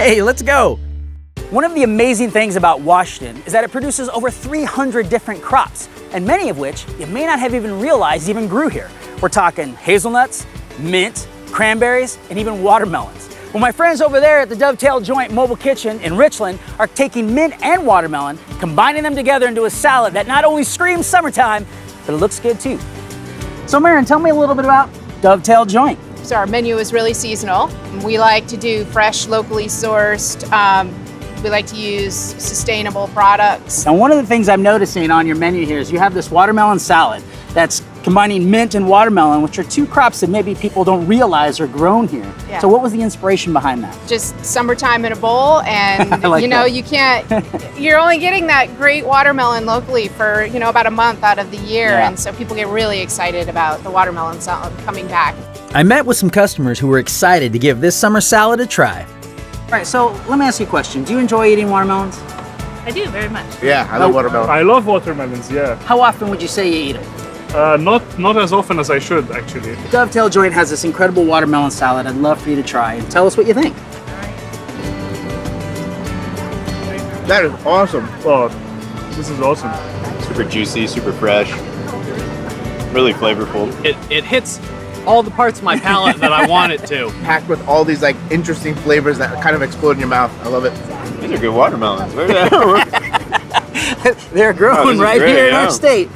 Hey, let's go. One of the amazing things about Washington is that it produces over 300 different crops, and many of which you may not have even realized even grew here. We're talking hazelnuts, mint, cranberries, and even watermelons. Well, my friends over there at the Dovetail Joint Mobile Kitchen in Richland are taking mint and watermelon, combining them together into a salad that not only screams summertime, but it looks good too. So Marin, tell me a little bit about Dovetail Joint. So our menu is really seasonal. We like to do fresh, locally sourced. We like to use sustainable products. And one of the things I'm noticing on your menu here is you have this watermelon salad that's combining mint and watermelon, which are two crops that maybe people don't realize are grown here. Yeah. So what was the inspiration behind that? Just summertime in a bowl, and like you know, that. you can't, you're only getting that great watermelon locally for, you know, about a month out of the year. Yeah. And so people get really excited about the watermelon salad coming back. I met with some customers who were excited to give this summer salad a try. All right, so let me ask you a question. Do you enjoy eating watermelons? I do, very much. Yeah, I love watermelon. I love watermelons, yeah. How often would you say you eat them? Not as often as I should, actually. Dovetail Joint has this incredible watermelon salad I'd love for you to try, and tell us what you think. That is awesome. Oh, this is awesome. Super juicy, super fresh, really flavorful. It hits all the parts of my palate that I want it to. Packed with all these like interesting flavors that kind of explode in your mouth. I love it. These are good watermelons. They're growing Oh, this is right great, here in yeah. our state.